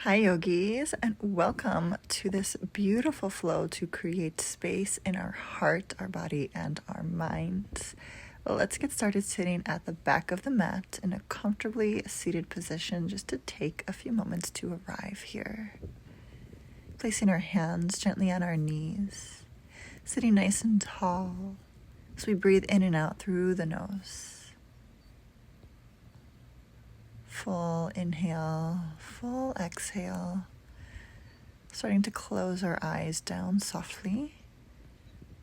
Hi yogis, and welcome to this beautiful flow to create space in our heart, our body, and our mind. Let's get started sitting at the back of the mat in a comfortably seated position just to take a few moments to arrive here. Placing our hands gently on our knees, sitting nice and tall as we breathe in and out through the nose. Full inhale, full exhale. Starting to close our eyes down softly.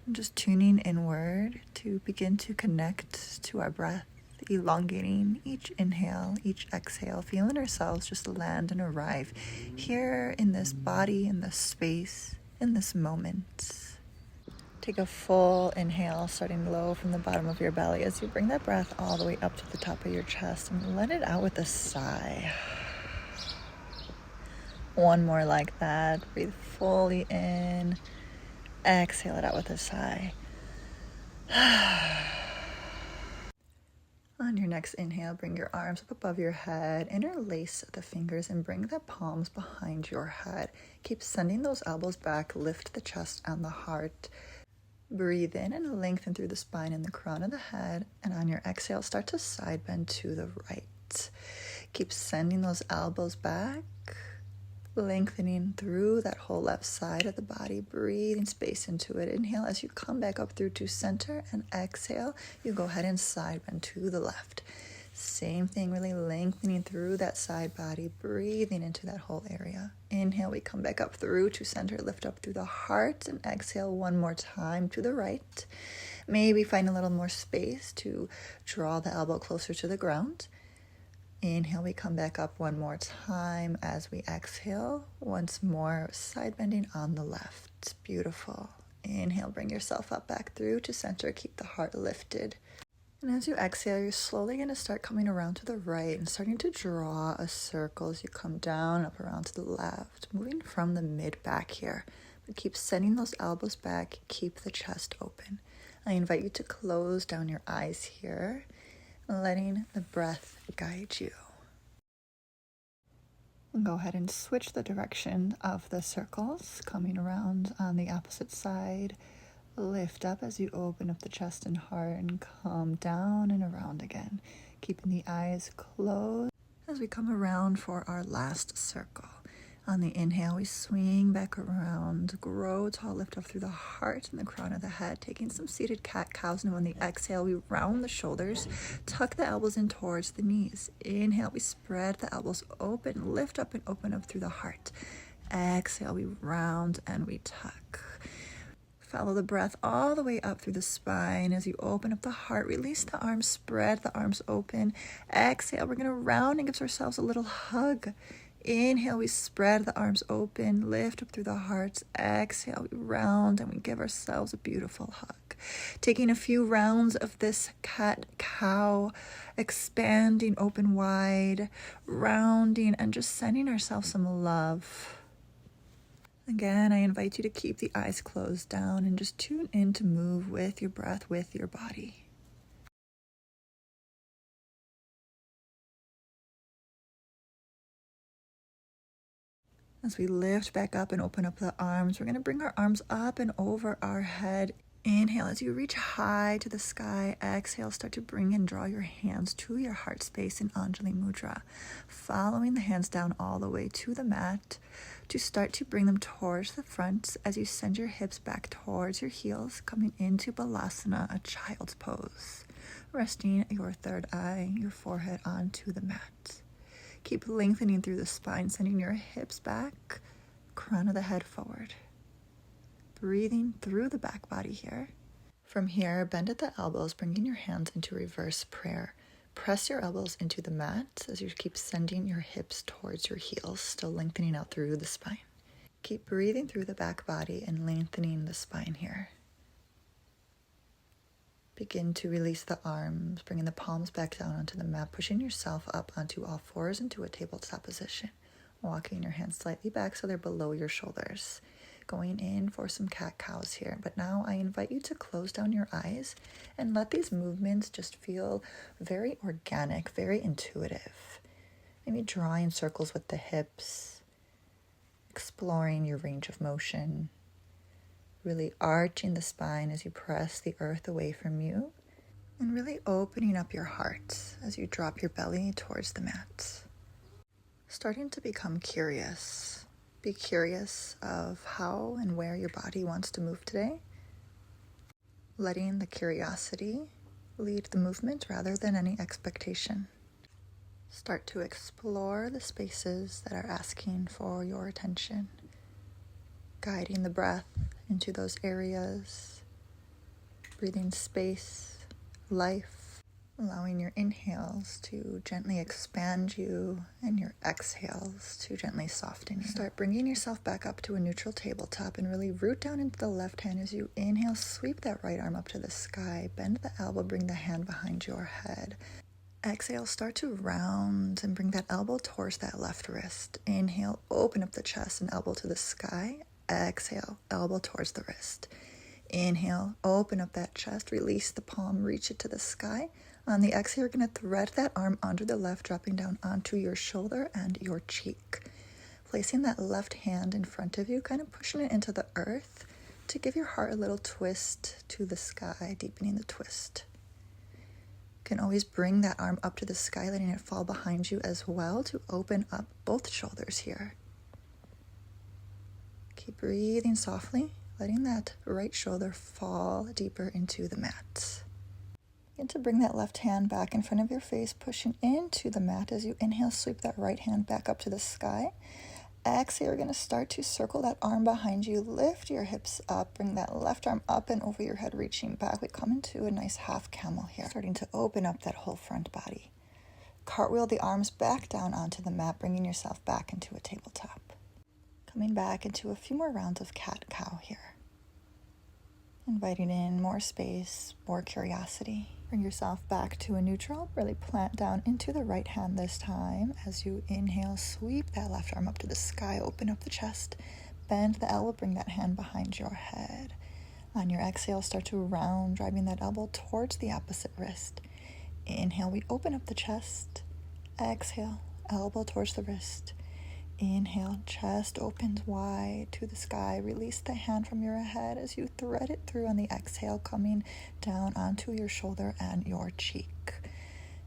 And just tuning inward to begin to connect to our breath, elongating each inhale, each exhale, feeling ourselves just land and arrive here in this body, in this space, in this moment. Take a full inhale, starting low from the bottom of your belly as you bring that breath all the way up to the top of your chest and let it out with a sigh. One more like that. Breathe fully in. Exhale it out with a sigh. On your next inhale, bring your arms up above your head, interlace the fingers and bring the palms behind your head. Keep sending those elbows back, lift the chest and the heart. Breathe in and lengthen through the spine and the crown of the head. And on your exhale, start to side bend to the right. Keep sending those elbows back, lengthening through that whole left side of the body, breathing space into it. Inhale as you come back up through to center, and exhale, you go ahead and side bend to the left. Same thing, really lengthening through that side body, breathing into that whole area. Inhale, we come back up through to center, lift up through the heart, and exhale one more time to the right. Maybe find a little more space to draw the elbow closer to the ground. Inhale, we come back up one more time as we exhale. Once more, side bending on the left. Beautiful. Inhale, bring yourself up back through to center. Keep the heart lifted. And as you exhale, you're slowly going to start coming around to the right and starting to draw a circle as you come down, up around to the left, moving from the mid back here. But keep sending those elbows back, keep the chest open. I invite you to close down your eyes here, letting the breath guide you. And go ahead and switch the direction of the circles, coming around on the opposite side. Lift up as you open up the chest and heart and come down and around again, keeping the eyes closed as we come around for our last circle. On the inhale, we swing back around, grow tall, lift up through the heart and the crown of the head, taking some seated cat-cows. And on the exhale, we round the shoulders, tuck the elbows in towards the knees. Inhale, we spread the elbows open, lift up and open up through the heart. Exhale, we round and we tuck. Follow the breath all the way up through the spine as you open up the heart. Release the arms, spread the arms open. Exhale, we're going to round and give ourselves a little hug. Inhale, we spread the arms open, lift up through the heart. Exhale, we round and we give ourselves a beautiful hug. Taking a few rounds of this cat-cow, expanding open wide, rounding and just sending ourselves some love. Again, I invite you to keep the eyes closed down and just tune in to move with your breath, with your body. As we lift back up and open up the arms, we're going to bring our arms up and over our head. Inhale as you reach high to the sky. Exhale, start to bring and draw your hands to your heart space in Anjali Mudra. Following the hands down all the way to the mat to start to bring them towards the front as you send your hips back towards your heels, coming into Balasana, a child's pose. Resting your third eye, your forehead onto the mat. Keep lengthening through the spine, sending your hips back, crown of the head forward. Breathing through the back body here. From here, bend at the elbows, bringing your hands into reverse prayer. Press your elbows into the mat as you keep sending your hips towards your heels, still lengthening out through the spine. Keep breathing through the back body and lengthening the spine here. Begin to release the arms, bringing the palms back down onto the mat, pushing yourself up onto all fours into a tabletop position. Walking your hands slightly back so they're below your shoulders. Going in for some cat-cows here. But now I invite you to close down your eyes and let these movements just feel very organic, very intuitive. Maybe drawing circles with the hips, exploring your range of motion, really arching the spine as you press the earth away from you, and really opening up your heart as you drop your belly towards the mat. Starting to become curious. Be curious of how and where your body wants to move today. Letting the curiosity lead the movement rather than any expectation. Start to explore the spaces that are asking for your attention. Guiding the breath into those areas. Breathing space, life. Allowing your inhales to gently expand you and your exhales to gently soften you. Start bringing yourself back up to a neutral tabletop and really root down into the left hand as you inhale. Sweep that right arm up to the sky. Bend the elbow, bring the hand behind your head. Exhale, start to round and bring that elbow towards that left wrist. Inhale, open up the chest and elbow to the sky. Exhale, elbow towards the wrist. Inhale, open up that chest, release the palm, reach it to the sky. On the exhale, you're going to thread that arm under the left, dropping down onto your shoulder and your cheek. Placing that left hand in front of you, kind of pushing it into the earth to give your heart a little twist to the sky, deepening the twist. You can always bring that arm up to the sky, letting it fall behind you as well to open up both shoulders here. Keep breathing softly, letting that right shoulder fall deeper into the mat. Begin to bring that left hand back in front of your face, pushing into the mat as you inhale, sweep that right hand back up to the sky. Exhale, you're going to start to circle that arm behind you, lift your hips up, bring that left arm up and over your head, reaching back. We come into a nice half camel here, starting to open up that whole front body. Cartwheel the arms back down onto the mat, bringing yourself back into a tabletop. Coming back into a few more rounds of cat-cow here. Inviting in more space, more curiosity. Bring yourself back to a neutral. Really plant down into the right hand this time. As you inhale, sweep that left arm up to the sky. Open up the chest. Bend the elbow. Bring that hand behind your head. On your exhale, start to round, driving that elbow towards the opposite wrist. Inhale, we open up the chest. Exhale, elbow towards the wrist. Inhale, chest opens wide to the sky. Release the hand from your head as you thread it through on the exhale, coming down onto your shoulder and your cheek.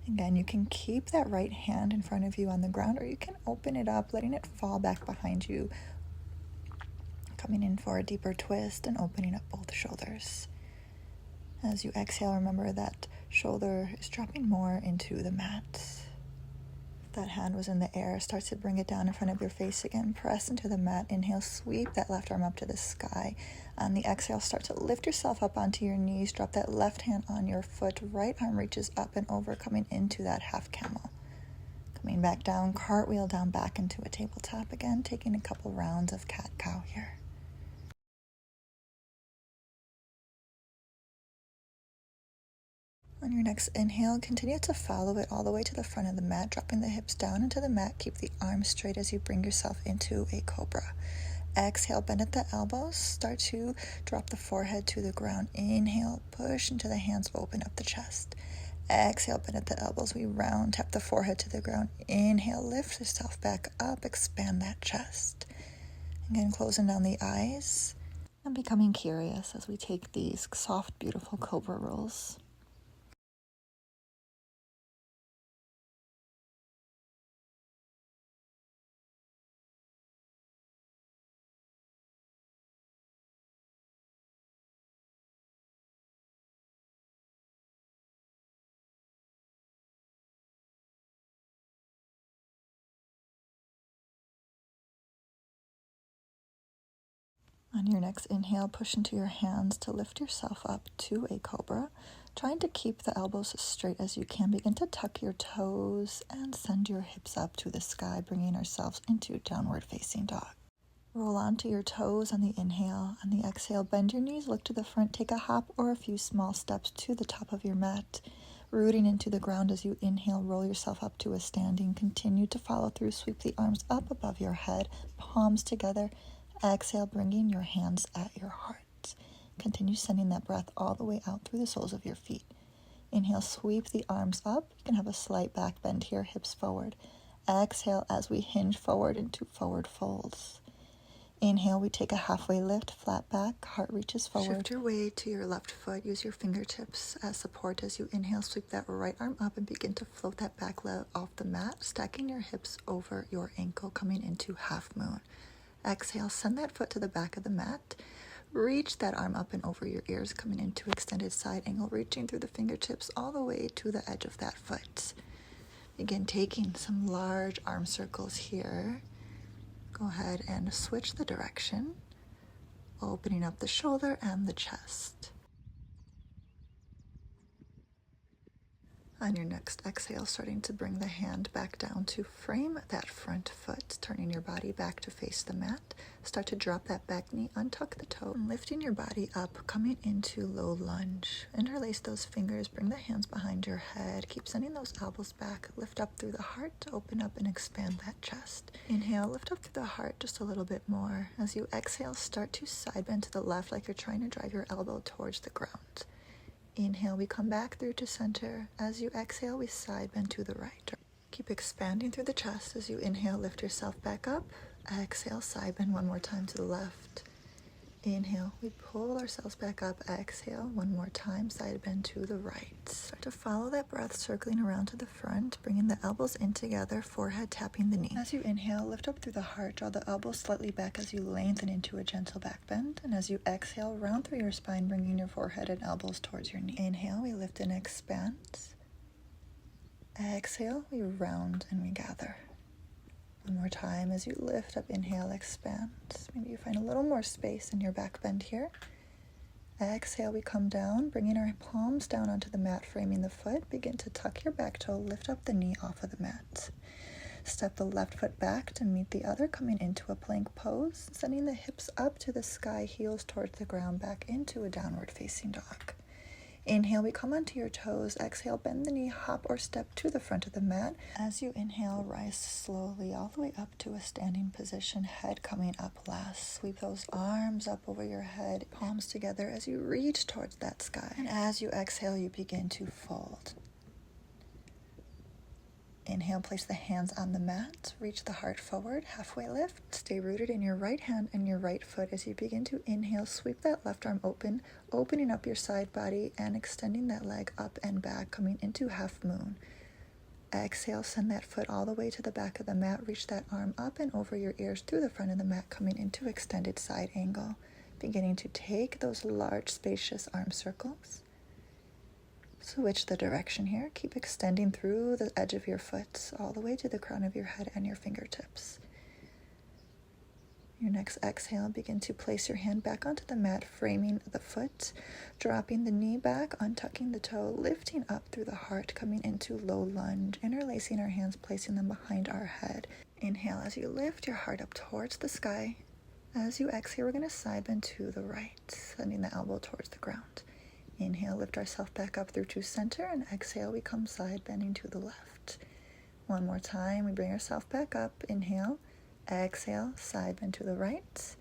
Again, you can keep that right hand in front of you on the ground, or you can open it up, letting it fall back behind you, coming in for a deeper twist and opening up both shoulders. As you exhale, remember that shoulder is dropping more into the mat. That hand was in the air, start to bring it down in front of your face again. Press into the mat. Inhale, sweep that left arm up to the sky. On the exhale, start to lift yourself up onto your knees. Drop that left hand on your foot. Right arm reaches up and over, coming into that half camel. Coming back down, cartwheel down back into a tabletop again, taking a couple rounds of cat-cow here. On your next inhale, continue to follow it all the way to the front of the mat, dropping the hips down into the mat. Keep the arms straight as you bring yourself into a cobra. Exhale, bend at the elbows. Start to drop the forehead to the ground. Inhale, push into the hands, open up the chest. Exhale, bend at the elbows. We round, tap the forehead to the ground. Inhale, lift yourself back up, expand that chest. Again, closing down the eyes and becoming curious as we take these soft, beautiful cobra rolls. On your next inhale, push into your hands to lift yourself up to a cobra. Trying to keep the elbows as straight as you can. Begin to tuck your toes and send your hips up to the sky, bringing ourselves into downward facing dog. Roll onto your toes on the inhale. On the exhale, bend your knees, look to the front, take a hop or a few small steps to the top of your mat. Rooting into the ground as you inhale, roll yourself up to a standing. Continue to follow through, sweep the arms up above your head, palms together. Exhale, bringing your hands at your heart. Continue sending that breath all the way out through the soles of your feet. Inhale, sweep the arms up. You can have a slight back bend here, hips forward. Exhale as we hinge forward into forward folds. Inhale, we take a halfway lift, flat back, heart reaches forward. Shift your weight to your left foot. Use your fingertips as support as you inhale. Sweep that right arm up and begin to float that back leg off the mat, stacking your hips over your ankle, coming into half moon. Exhale, send that foot to the back of the mat. Reach that arm up and over your ears, coming into extended side angle, reaching through the fingertips all the way to the edge of that foot. Begin taking some large arm circles here. Go ahead and switch the direction, opening up the shoulder and the chest. On your next exhale, starting to bring the hand back down to frame that front foot, turning your body back to face the mat. Start to drop that back knee, untuck the toe, and lifting your body up, coming into low lunge. Interlace those fingers, bring the hands behind your head. Keep sending those elbows back. Lift up through the heart, open up and expand that chest. Inhale, lift up through the heart just a little bit more. As you exhale, start to side bend to the left like you're trying to drive your elbow towards the ground. Inhale, we come back through to center. As you exhale, we side bend to the right. Keep expanding through the chest. As you inhale, lift yourself back up. Exhale, side bend one more time to the left. Inhale, we pull ourselves back up. Exhale, one more time, side bend to the right. Start to follow that breath, circling around to the front, bringing the elbows in together, forehead tapping the knee. As you inhale, lift up through the heart, draw the elbows slightly back as you lengthen into a gentle back bend. And as you exhale, round through your spine, bringing your forehead and elbows towards your knee. Inhale, we lift and expand. Exhale, we round and we gather. One more time as you lift up, inhale, expand. Maybe you find a little more space in your back bend here. Exhale, we come down, bringing our palms down onto the mat, framing the foot. Begin to tuck your back toe, lift up the knee off of the mat. Step the left foot back to meet the other, coming into a plank pose, sending the hips up to the sky, heels towards the ground, back into a downward facing dog. Inhale, we come onto your toes. Exhale, bend the knee, hop or step to the front of the mat. As you inhale, rise slowly all the way up to a standing position, head coming up last. Sweep those arms up over your head, palms together as you reach towards that sky. And as you exhale, you begin to fold. Inhale, place the hands on the mat, reach the heart forward, halfway lift. Stay rooted in your right hand and your right foot as you begin to inhale. Sweep that left arm open, opening up your side body and extending that leg up and back, coming into half moon. Exhale, send that foot all the way to the back of the mat. Reach that arm up and over your ears through the front of the mat, coming into extended side angle. Beginning to take those large, spacious arm circles. Switch the direction here. Keep extending through the edge of your foot all the way to the crown of your head and your fingertips. Your next exhale, begin to place your hand back onto the mat, framing the foot, dropping the knee back, untucking the toe, lifting up through the heart, coming into low lunge, interlacing our hands, placing them behind our head. Inhale as you lift your heart up towards the sky. As you exhale, we're going to side bend to the right, sending the elbow towards the ground. Inhale, lift ourselves back up through to center, and exhale, we come side bending to the left. One more time, we bring ourselves back up. Inhale, exhale, side bend to the right.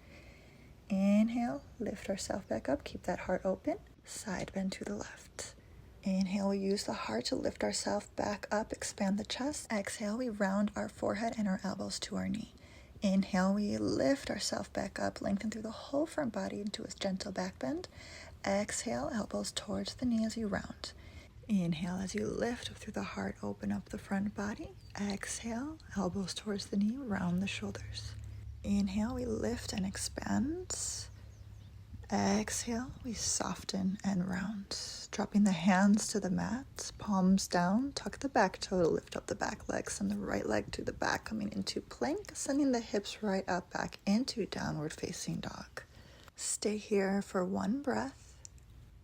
Inhale, lift ourselves back up, keep that heart open, side bend to the left. Inhale, we use the heart to lift ourselves back up, expand the chest. Exhale, we round our forehead and our elbows to our knee. Inhale, we lift ourselves back up, lengthen through the whole front body into a gentle back bend. Exhale, elbows towards the knee as you round. Inhale as you lift up through the heart, open up the front body. Exhale, elbows towards the knee, round the shoulders. Inhale, we lift and expand. Exhale, we soften and round. Dropping the hands to the mat, palms down, tuck the back toe to lift up the back leg, send the right leg to the back, coming into plank, sending the hips right up back into downward facing dog. Stay here for one breath.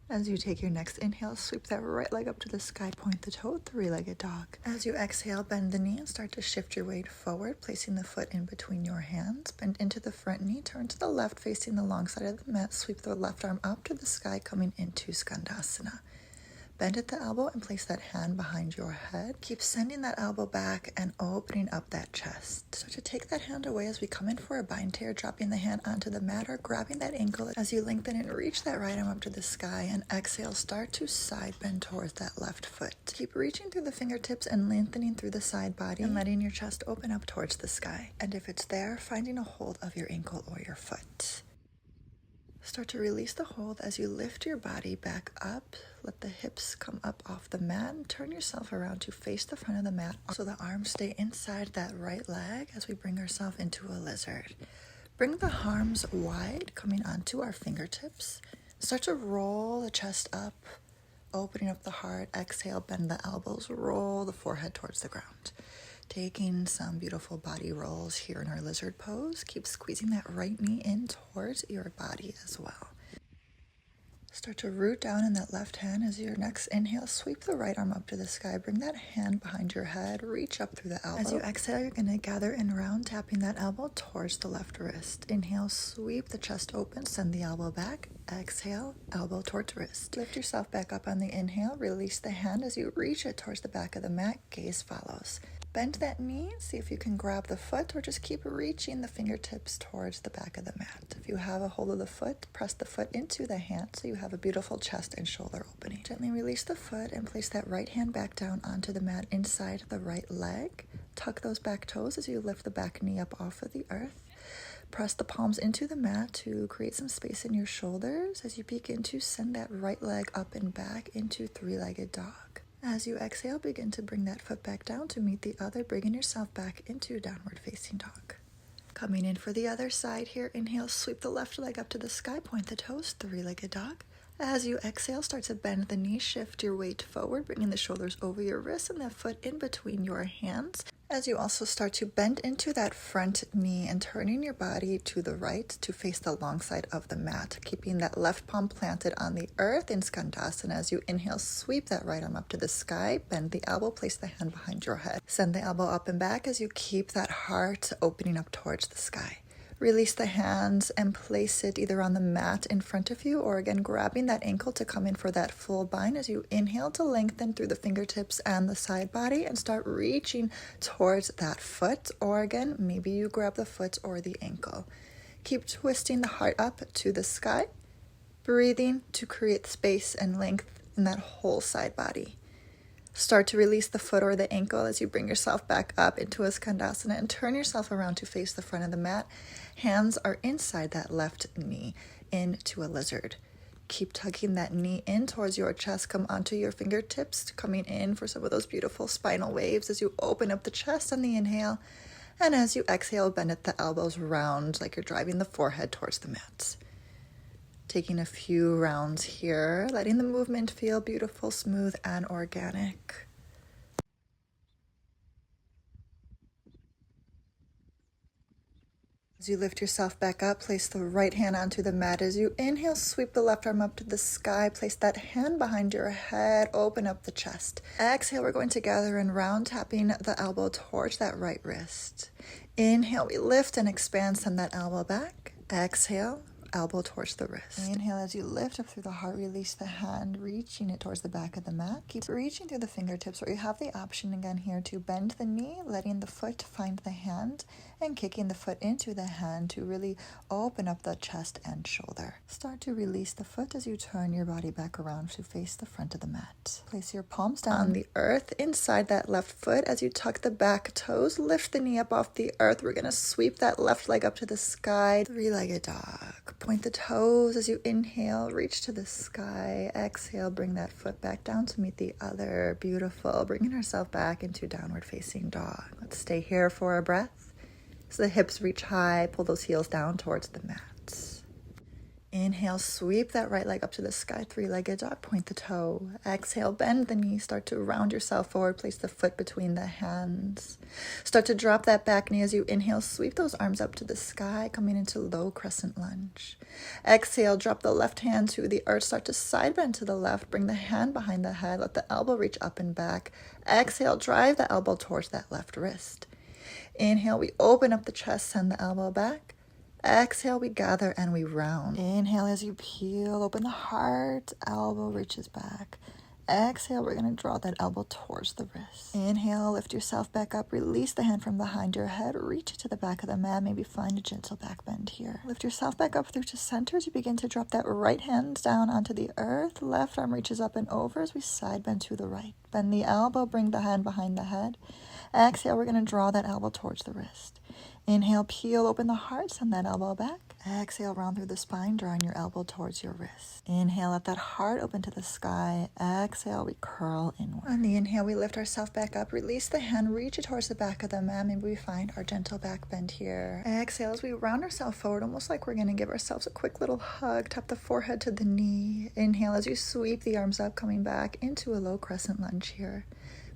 As you take your next inhale, sweep that right leg up to the sky, point the toe, three-legged dog. As you exhale, bend the knee and start to shift your weight forward, placing the foot in between your hands. Bend into the front knee, turn to the left, facing the long side of the mat. Sweep the left arm up to the sky, coming into Skandasana. Bend at the elbow and place that hand behind your head. Keep sending that elbow back and opening up that chest. So to take that hand away as we come in for a bind tear, dropping the hand onto the mat or grabbing that ankle as you lengthen and reach that right arm up to the sky, and exhale, start to side bend towards that left foot. Keep reaching through the fingertips and lengthening through the side body and letting your chest open up towards the sky. And if it's there, finding a hold of your ankle or your foot. Start to release the hold as you lift your body back up. Let the hips come up off the mat and turn yourself around to face the front of the mat so the arms stay inside that right leg as we bring ourselves into a lizard. Bring the arms wide, coming onto our fingertips. Start to roll the chest up, opening up the heart. Exhale, bend the elbows, roll the forehead towards the ground. Taking some beautiful body rolls here in our lizard pose. Keep squeezing that right knee in towards your body as well. Start to root down in that left hand as your next inhale. Sweep the right arm up to the sky. Bring that hand behind your head. Reach up through the elbow. As you exhale, you're going to gather in round, tapping that elbow towards the left wrist. Inhale, sweep the chest open. Send the elbow back. Exhale, elbow towards wrist. Lift yourself back up on the inhale. Release the hand as you reach it towards the back of the mat. Gaze follows. Bend that knee, see if you can grab the foot or just keep reaching the fingertips towards the back of the mat. If you have a hold of the foot, press the foot into the hand so you have a beautiful chest and shoulder opening. Gently release the foot and place that right hand back down onto the mat inside the right leg. Tuck those back toes as you lift the back knee up off of the earth. Press the palms into the mat to create some space in your shoulders as you begin to send that right leg up and back into three-legged dog. As you exhale, begin to bring that foot back down to meet the other, bringing yourself back into downward facing dog. Coming in for the other side here, inhale, sweep the left leg up to the sky, point the toes, three-legged dog. As you exhale, start to bend the knee, shift your weight forward, bringing the shoulders over your wrists and that foot in between your hands. As you also start to bend into that front knee and turning your body to the right to face the long side of the mat, keeping that left palm planted on the earth in Skandasana. As you inhale, sweep that right arm up to the sky, bend the elbow, place the hand behind your head. Send the elbow up and back as you keep that heart opening up towards the sky. Release the hands and place it either on the mat in front of you or again grabbing that ankle to come in for that full bind as you inhale to lengthen through the fingertips and the side body and start reaching towards that foot, or again maybe you grab the foot or the ankle. Keep twisting the heart up to the sky, breathing to create space and length in that whole side body. Start to release the foot or the ankle as you bring yourself back up into a Skandasana and turn yourself around to face the front of the mat. Hands are inside that left knee into a lizard. Keep tucking that knee in towards your chest. Come onto your fingertips, coming in for some of those beautiful spinal waves as you open up the chest on the inhale. And as you exhale, bend at the elbows round like you're driving the forehead towards the mat. Taking a few rounds here, letting the movement feel beautiful, smooth, and organic. As you lift yourself back up, place the right hand onto the mat. As you inhale, sweep the left arm up to the sky. Place that hand behind your head. Open up the chest. Exhale, we're going to gather in round, tapping the elbow towards that right wrist. Inhale, we lift and expand, send that elbow back. Exhale, elbow towards the wrist. Inhale as you lift up through the heart, release the hand, reaching it towards the back of the mat. Keep reaching through the fingertips, or you have the option again here to bend the knee, letting the foot find the hand, and kicking the foot into the hand to really open up the chest and shoulder. Start to release the foot as you turn your body back around to face the front of the mat. Place your palms down on the earth inside that left foot as you tuck the back toes. Lift the knee up off the earth. We're going to sweep that left leg up to the sky. Three-legged dog. Point the toes as you inhale. Reach to the sky. Exhale. Bring that foot back down to meet the other. Beautiful. Bringing ourselves back into downward facing dog. Let's stay here for a breath. So the hips reach high, pull those heels down towards the mat. Inhale, sweep that right leg up to the sky, three-legged dog, point the toe. Exhale, bend the knee, start to round yourself forward, place the foot between the hands. Start to drop that back knee as you inhale, sweep those arms up to the sky, coming into low crescent lunge. Exhale, drop the left hand to the earth, start to side bend to the left, bring the hand behind the head, let the elbow reach up and back. Exhale, drive the elbow towards that left wrist. Inhale, we open up the chest, send the elbow back. Exhale, we gather and we round. Inhale as you peel, open the heart, elbow reaches back. Exhale, we're going to draw that elbow towards the wrist. Inhale, lift yourself back up. Release the hand from behind your head. Reach it to the back of the mat. Maybe find a gentle back bend here. Lift yourself back up through to center as you begin to drop that right hand down onto the earth. Left arm reaches up and over as we side bend to the right. Bend the elbow, bring the hand behind the head. Exhale, we're going to draw that elbow towards the wrist. Inhale, peel open the heart, send that elbow back. Exhale, round through the spine, drawing your elbow towards your wrist. Inhale, let that heart open to the sky. Exhale, we curl inward. On the inhale, we lift ourselves back up, release the hand, reach it towards the back of the mat. Maybe we find our gentle back bend here. Exhale, as we round ourselves forward, almost like we're going to give ourselves a quick little hug. Tap the forehead to the knee. Inhale, as you sweep the arms up, coming back into a low crescent lunge here.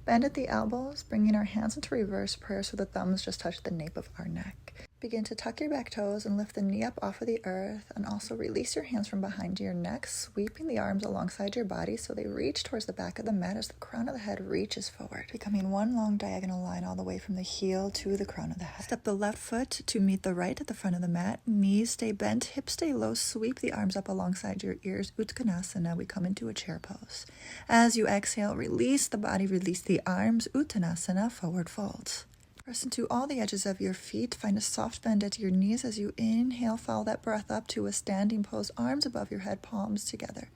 Bend at the elbows, bringing our hands into reverse prayer so the thumbs just touch the nape of our neck. Begin to tuck your back toes and lift the knee up off of the earth, and also release your hands from behind your neck, sweeping the arms alongside your body so they reach towards the back of the mat as the crown of the head reaches forward, becoming one long diagonal line all the way from the heel to the crown of the head. Step the left foot to meet the right at the front of the mat. Knees stay bent, hips stay low, sweep the arms up alongside your ears. Uttanasana, we come into a chair pose. As you exhale, release the body, release the arms. Uttanasana, forward fold. Press into all the edges of your feet. Find a soft bend at your knees as you inhale. Follow that breath up to a standing pose, arms above your head, palms together.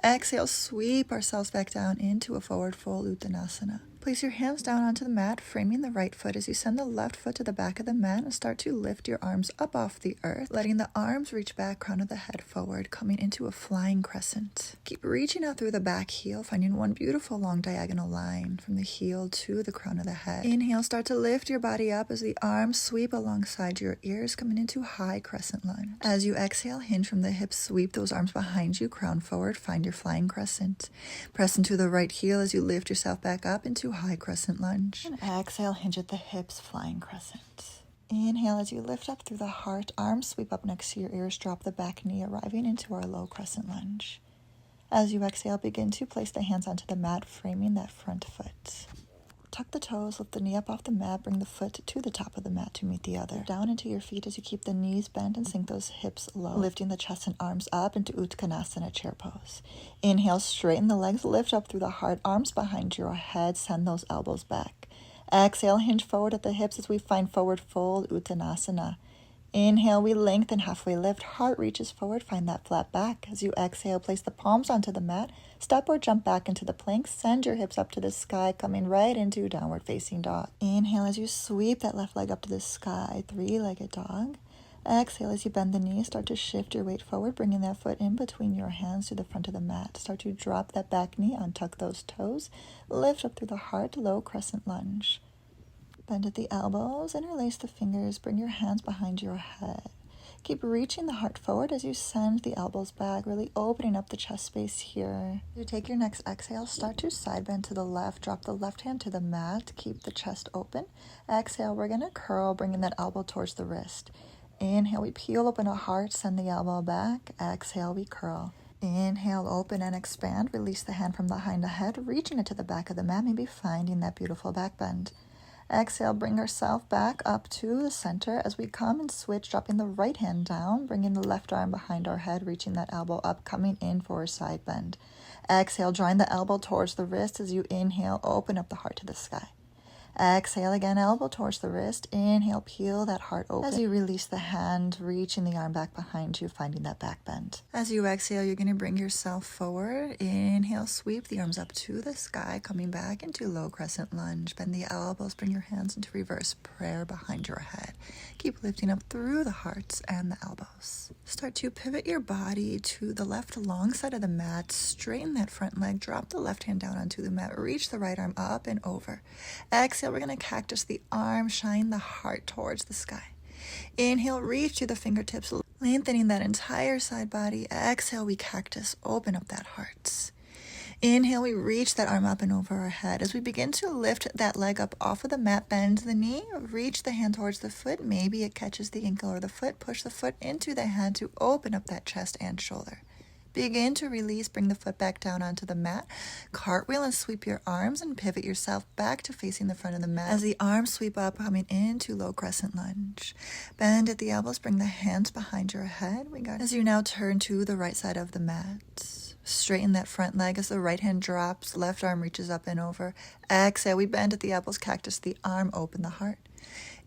Exhale, sweep ourselves back down into a forward fold, Uttanasana. Place your hands down onto the mat, framing the right foot as you send the left foot to the back of the mat and start to lift your arms up off the earth, letting the arms reach back, crown of the head forward, coming into a flying crescent. Keep reaching out through the back heel, finding one beautiful long diagonal line from the heel to the crown of the head. Inhale, start to lift your body up as the arms sweep alongside your ears, coming into high crescent lunge. As you exhale, hinge from the hips, sweep those arms behind you, crown forward, find your flying crescent. Press into the right heel as you lift yourself back up into high crescent lunge. And exhale, hinge at the hips, flying crescent. Inhale as you lift up through the heart, arms sweep up next to your ears, drop the back knee, arriving into our low crescent lunge. As you exhale, begin to place the hands onto the mat, framing that front foot. Tuck the toes, lift the knee up off the mat, bring the foot to the top of the mat to meet the other. Down into your feet as you keep the knees bent and sink those hips low, lifting the chest and arms up into Uttanasana, chair pose. Inhale, straighten the legs, lift up through the heart, arms behind your head, send those elbows back. Exhale, hinge forward at the hips as we find forward fold, Uttanasana. Inhale, we lengthen, halfway lift, heart reaches forward, find that flat back. As you exhale, place the palms onto the mat, step or jump back into the plank, send your hips up to the sky, coming right into downward facing dog. Inhale as you sweep that left leg up to the sky, three-legged dog. Exhale as you bend the knees, start to shift your weight forward, bringing that foot in between your hands to the front of the mat. Start to drop that back knee, untuck those toes, lift up through the heart, low crescent lunge. Bend at the elbows, interlace the fingers, bring your hands behind your head. Keep reaching the heart forward as you send the elbows back, really opening up the chest space here. As you take your next exhale, start to side bend to the left, drop the left hand to the mat, keep the chest open. Exhale, we're going to curl, bringing that elbow towards the wrist. Inhale, we peel open a heart, send the elbow back. Exhale, we curl. Inhale, open and expand, release the hand from behind the head, reaching it to the back of the mat, maybe finding that beautiful back bend. Exhale, bring ourselves back up to the center as we come and switch, dropping the right hand down, bringing the left arm behind our head, reaching that elbow up, coming in for a side bend. Exhale, drawing the elbow towards the wrist as you inhale, open up the heart to the sky. Exhale again, elbow towards the wrist. Inhale, peel that heart open. As you release the hand, reaching the arm back behind you, finding that back bend. As you exhale, you're going to bring yourself forward. Inhale, sweep the arms up to the sky, coming back into low crescent lunge. Bend the elbows, bring your hands into reverse prayer behind your head. Keep lifting up through the hearts and the elbows. Start to pivot your body to the left long side of the mat. Straighten that front leg, drop the left hand down onto the mat, reach the right arm up and over. Exhale, we're going to cactus the arm, shine the heart towards the sky. Inhale, reach to the fingertips, lengthening that entire side body. Exhale, we cactus, open up that heart. Inhale, we reach that arm up and over our head. As we begin to lift that leg up off of the mat, bend the knee, reach the hand towards the foot. Maybe it catches the ankle or the foot. Push the foot into the hand to open up that chest and shoulder. Begin to release, bring the foot back down onto the mat. Cartwheel and sweep your arms and pivot yourself back to facing the front of the mat. As the arms sweep up, coming into low crescent lunge. Bend at the elbows, bring the hands behind your head. As you now turn to the right side of the mat. Straighten that front leg as the right hand drops, left arm reaches up and over. Exhale, we bend at the elbows, cactus, the arm, open the heart.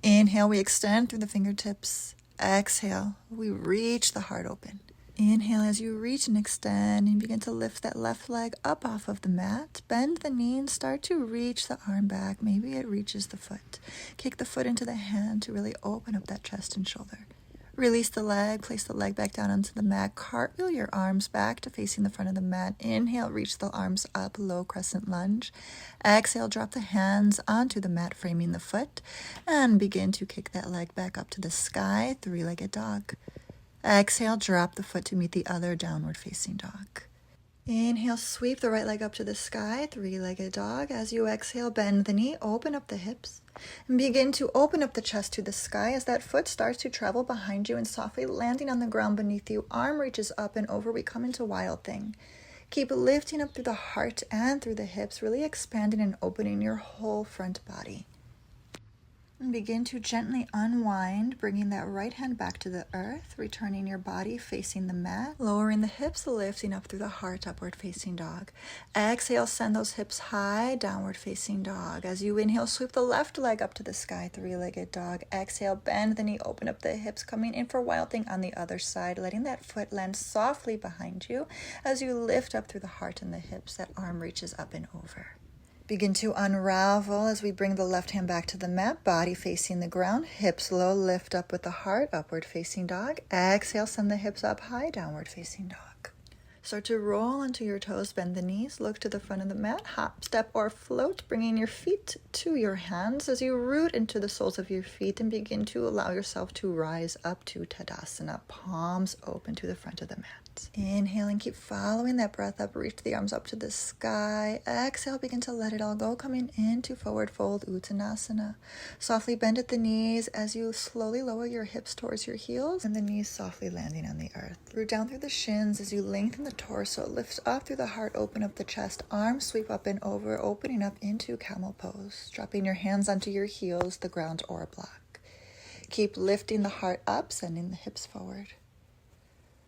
Inhale, we extend through the fingertips. Exhale, we reach the heart open. Inhale as you reach and extend and begin to lift that left leg up off of the mat. Bend the knee and start to reach the arm back. Maybe it reaches the foot. Kick the foot into the hand to really open up that chest and shoulder. Release the leg, place the leg back down onto the mat. Cartwheel your arms back to facing the front of the mat. Inhale, reach the arms up, low crescent lunge. Exhale, drop the hands onto the mat, framing the foot. And begin to kick that leg back up to the sky, three-legged dog. Exhale, drop the foot to meet the other, downward facing dog. Inhale, sweep the right leg up to the sky, three-legged dog. As you exhale, bend the knee, open up the hips, and begin to open up the chest to the sky as that foot starts to travel behind you and softly landing on the ground beneath you. Arm reaches up and over, we come into wild thing. Keep lifting up through the heart and through the hips, really expanding and opening your whole front body. And begin to gently unwind, bringing that right hand back to the earth, returning your body facing the mat, lowering the hips, lifting up through the heart, upward facing dog. Exhale, send those hips high, downward facing dog. As you inhale, sweep the left leg up to the sky, three-legged dog. Exhale, bend the knee, open up the hips, coming in for wild thing on the other side, letting that foot land softly behind you as you lift up through the heart and the hips. That arm reaches up and over. Begin to unravel as we bring the left hand back to the mat, body facing the ground, hips low, lift up with the heart, upward facing dog. Exhale, send the hips up high, downward facing dog. Start to roll onto your toes, bend the knees, look to the front of the mat, hop, step, or float, bringing your feet to your hands as you root into the soles of your feet and begin to allow yourself to rise up to Tadasana, palms open to the front of the mat. Inhaling, keep following that breath up, reach the arms up to the sky. Exhale, begin to let it all go, coming into forward fold Uttanasana. Softly bend at the knees as you slowly lower your hips towards your heels and the knees softly landing on the earth. Root down through the shins as you lengthen the torso, lift up through the heart, open up the chest, arms sweep up and over, opening up into camel pose. Dropping your hands onto your heels, the ground or a block. Keep lifting the heart up, sending the hips forward.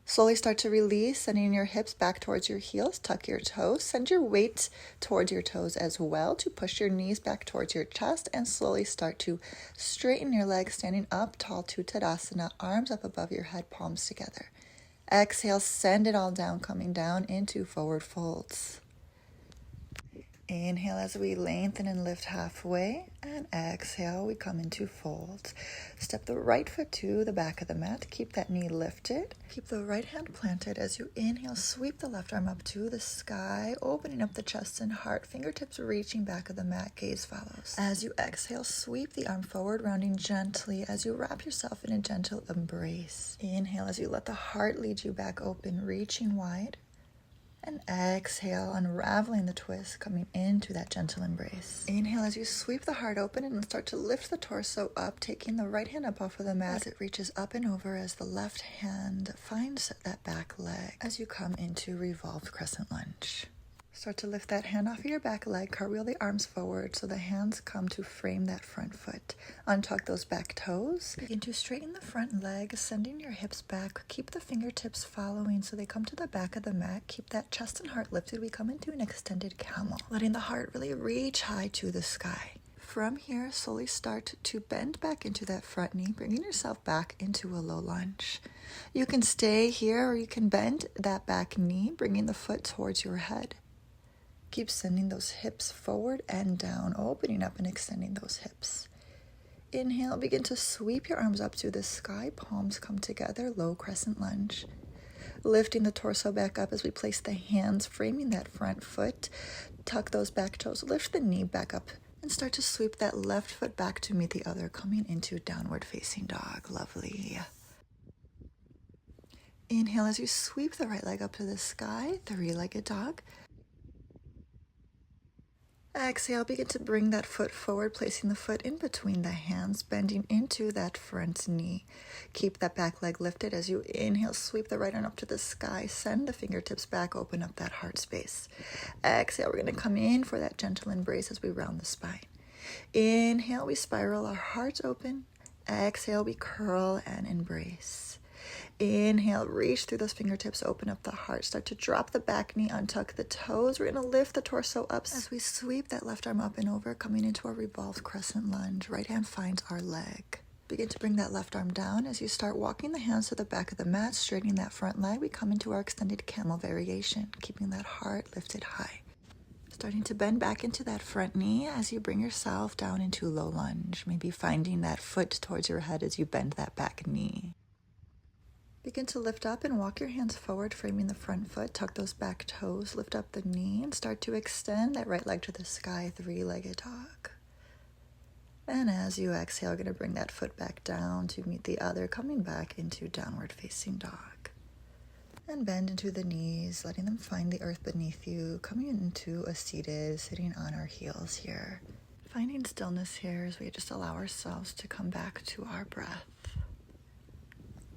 Slowly start to release, sending your hips back towards your heels. Tuck your toes. Send your weight towards your toes as well to push your knees back towards your chest and slowly start to straighten your legs, standing up tall to Tadasana, arms up above your head, palms together. Exhale, send it all down, coming down into forward folds. Inhale as we lengthen and lift halfway, and exhale, we come into folds. Step the right foot to the back of the mat. Keep that knee lifted. Keep the right hand planted as you inhale. Sweep the left arm up to the sky, opening up the chest and heart. Fingertips reaching back of the mat. Gaze follows. As you exhale, sweep the arm forward, rounding gently as you wrap yourself in a gentle embrace. Inhale as you let the heart lead you back open, reaching wide. And exhale, unraveling the twist, coming into that gentle embrace. Inhale as you sweep the heart open and start to lift the torso up, taking the right hand up off of the mat as it reaches up and over as the left hand finds that back leg as you come into revolved crescent lunge. Start to lift that hand off of your back leg, cartwheel the arms forward so the hands come to frame that front foot. Untuck those back toes. Begin to straighten the front leg, sending your hips back. Keep the fingertips following so they come to the back of the mat. Keep that chest and heart lifted. We come into an extended camel, letting the heart really reach high to the sky. From here, slowly start to bend back into that front knee, bringing yourself back into a low lunge. You can stay here or you can bend that back knee, bringing the foot towards your head. Keep sending those hips forward and down, opening up and extending those hips. Inhale, begin to sweep your arms up to the sky, palms come together, low crescent lunge. Lifting the torso back up as we place the hands, framing that front foot. Tuck those back toes, lift the knee back up, and start to sweep that left foot back to meet the other, coming into downward facing dog. Lovely. Inhale as you sweep the right leg up to the sky, three-legged dog. Exhale, begin to bring that foot forward, placing the foot in between the hands, bending into that front knee. Keep that back leg lifted as you inhale, sweep the right arm up to the sky, send the fingertips back, open up that heart space. Exhale, we're going to come in for that gentle embrace as we round the spine. Inhale, we spiral our hearts open. Exhale, we curl and embrace. Inhale, reach through those fingertips, open up the heart. Start to drop the back knee, untuck the toes. We're gonna lift the torso up as we sweep that left arm up and over, coming into a revolved crescent lunge. Right hand finds our leg. Begin to bring that left arm down as you start walking the hands to the back of the mat, straightening that front leg. We come into our extended camel variation, keeping that heart lifted high. Starting to bend back into that front knee as you bring yourself down into low lunge, maybe finding that foot towards your head as you bend that back knee. Begin to lift up and walk your hands forward, framing the front foot. Tuck those back toes, lift up the knee, and start to extend that right leg to the sky, three-legged dog. And as you exhale, you're going to bring that foot back down to meet the other, coming back into downward facing dog. And bend into the knees, letting them find the earth beneath you, coming into a seated, sitting on our heels here. Finding stillness here as we just allow ourselves to come back to our breath.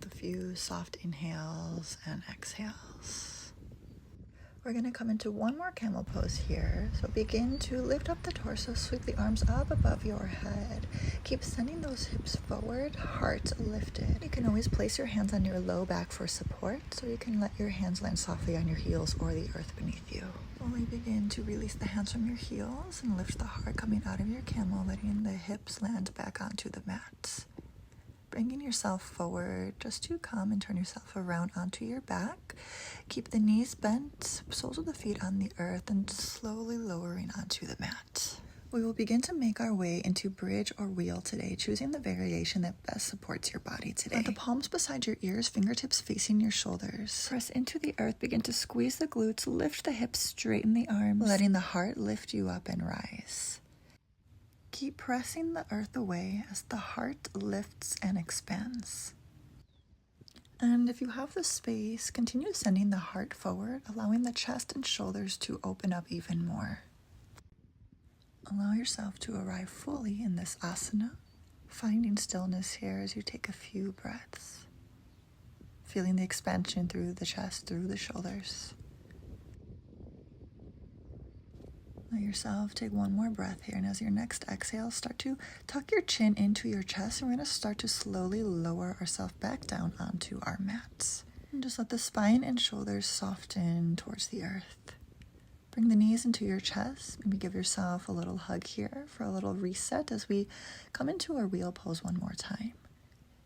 A few soft inhales and exhales. We're going to come into one more camel pose here. So begin to lift up the torso, sweep the arms up above your head. Keep sending those hips forward, heart lifted. You can always place your hands on your low back for support, so you can let your hands land softly on your heels or the earth beneath you. Slowly begin to release the hands from your heels and lift the heart coming out of your camel, letting the hips land back onto the mat. Bringing yourself forward just to come and turn yourself around onto your back. Keep the knees bent, soles of the feet on the earth, and slowly lowering onto the mat. We will begin to make our way into bridge or wheel today, choosing the variation that best supports your body today. Let the palms beside your ears, fingertips facing your shoulders. Press into the earth, begin to squeeze the glutes, lift the hips, straighten the arms, letting the heart lift you up and rise. Keep pressing the earth away as the heart lifts and expands. And if you have the space, continue sending the heart forward, allowing the chest and shoulders to open up even more. Allow yourself to arrive fully in this asana, finding stillness here as you take a few breaths. Feeling the expansion through the chest, through the shoulders. Let yourself take one more breath here, and as your next exhale, start to tuck your chin into your chest, and we're going to start to slowly lower ourselves back down onto our mats. And just let the spine and shoulders soften towards the earth. Bring the knees into your chest. Maybe give yourself a little hug here for a little reset as we come into our wheel pose one more time.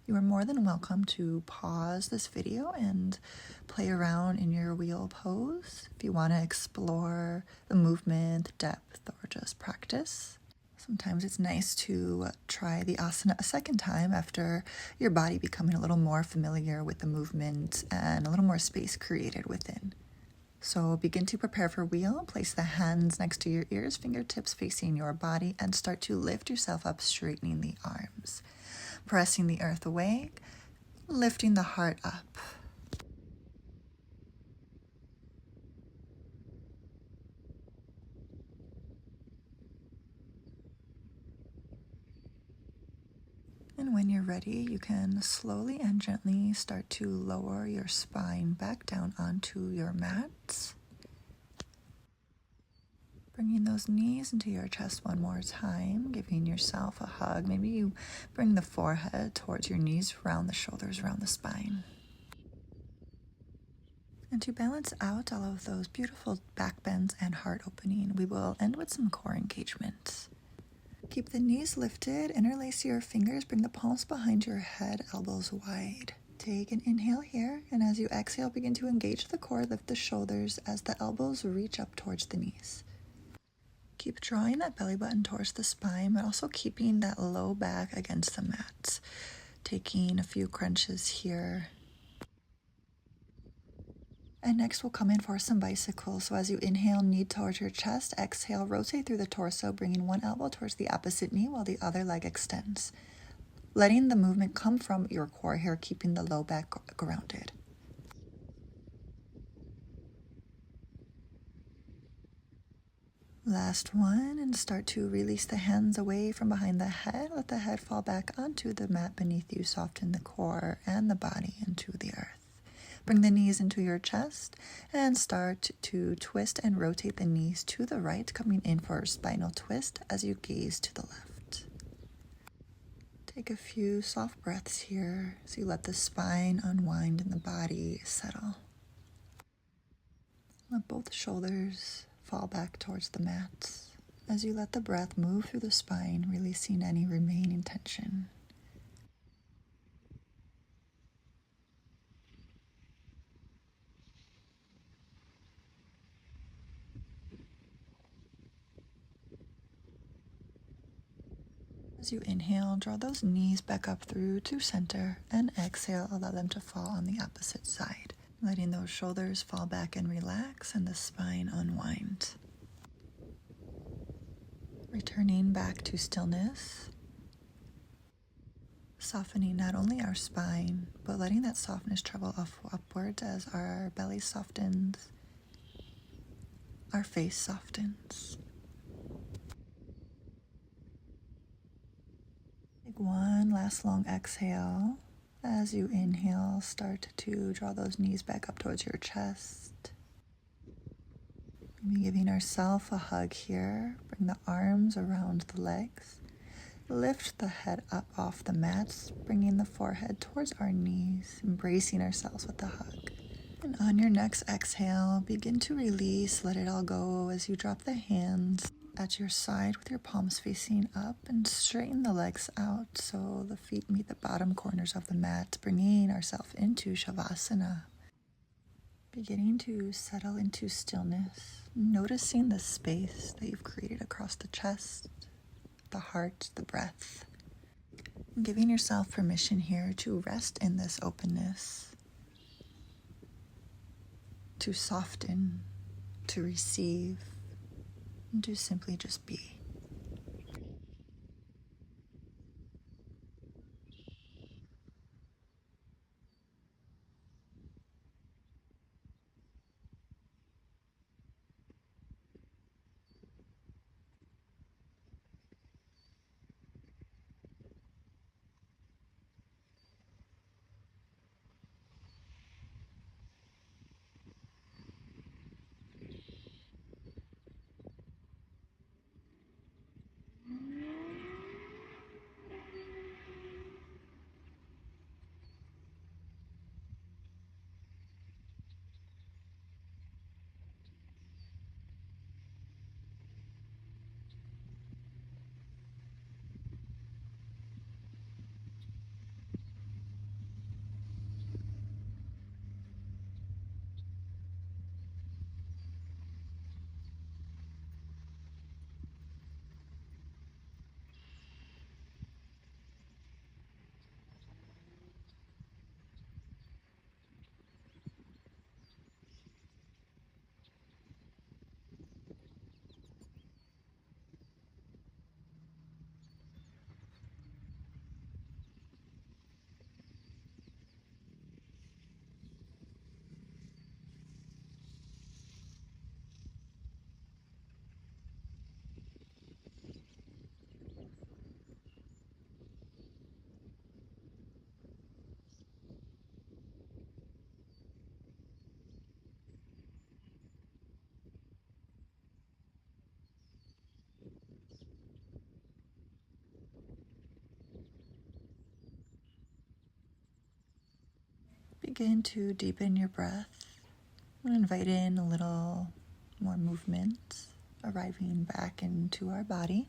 You are more than welcome to pause this video and play around in your wheel pose if you want to explore the movement, depth, or just practice. Sometimes it's nice to try the asana a second time after your body becoming a little more familiar with the movement and a little more space created within. So begin to prepare for wheel. Place the hands next to your ears, fingertips facing your body, and start to lift yourself up, straightening the arms. Pressing the earth away, lifting the heart up. And when you're ready, you can slowly and gently start to lower your spine back down onto your mat. Bringing those knees into your chest one more time, giving yourself a hug. Maybe you bring the forehead towards your knees, round the shoulders, around the spine. And to balance out all of those beautiful back bends and heart opening, we will end with some core engagement. Keep the knees lifted, interlace your fingers, bring the palms behind your head, elbows wide. Take an inhale here, and as you exhale, begin to engage the core, lift the shoulders as the elbows reach up towards the knees. Keep drawing that belly button towards the spine, but also keeping that low back against the mat. Taking a few crunches here. And next we'll come in for some bicycles. So as you inhale, knee towards your chest, exhale, rotate through the torso, bringing one elbow towards the opposite knee while the other leg extends. Letting the movement come from your core here, keeping the low back grounded. Last one, and start to release the hands away from behind the head. Let the head fall back onto the mat beneath you. Soften the core and the body into the earth. Bring the knees into your chest and start to twist and rotate the knees to the right, coming in for a spinal twist as you gaze to the left. Take a few soft breaths here as you let the spine unwind and the body settle. Let both shoulders fall back towards the mat as you let the breath move through the spine, releasing any remaining tension. As you inhale, draw those knees back up through to center, and exhale, allow them to fall on the opposite side, letting those shoulders fall back and relax and the spine unwind. Returning back to stillness, softening not only our spine, but letting that softness travel upwards as our belly softens, our face softens. Take one last long exhale. As you inhale, start to draw those knees back up towards your chest. Maybe giving ourselves a hug here. Bring the arms around the legs. Lift the head up off the mats, bringing the forehead towards our knees, embracing ourselves with the hug. And on your next exhale, begin to release, let it all go as you drop the hands at your side with your palms facing up and straighten the legs out so the feet meet the bottom corners of the mat, bringing ourselves into Shavasana. Beginning to settle into stillness, noticing the space that you've created across the chest, the heart, the breath. And giving yourself permission here to rest in this openness, to soften, to receive, and to simply just be. Begin to deepen your breath and invite in a little more movement, arriving back into our body.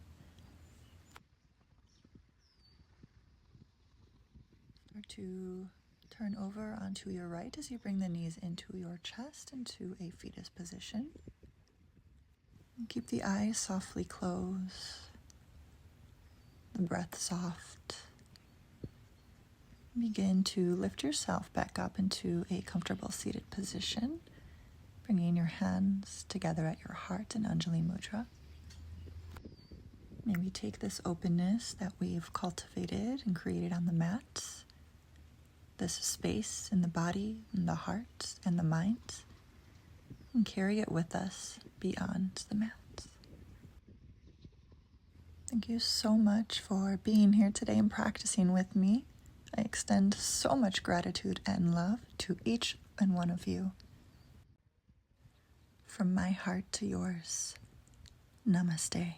Start to turn over onto your right as you bring the knees into your chest, into a fetus position. And keep the eyes softly closed, the breath soft. Begin to lift yourself back up into a comfortable seated position, bringing your hands together at your heart in Anjali Mudra. Maybe take this openness that we've cultivated and created on the mat, this space in the body, in the heart, and the mind, and carry it with us beyond the mat. Thank you so much for being here today and practicing with me. I extend so much gratitude and love to each and one of you. From my heart to yours, namaste.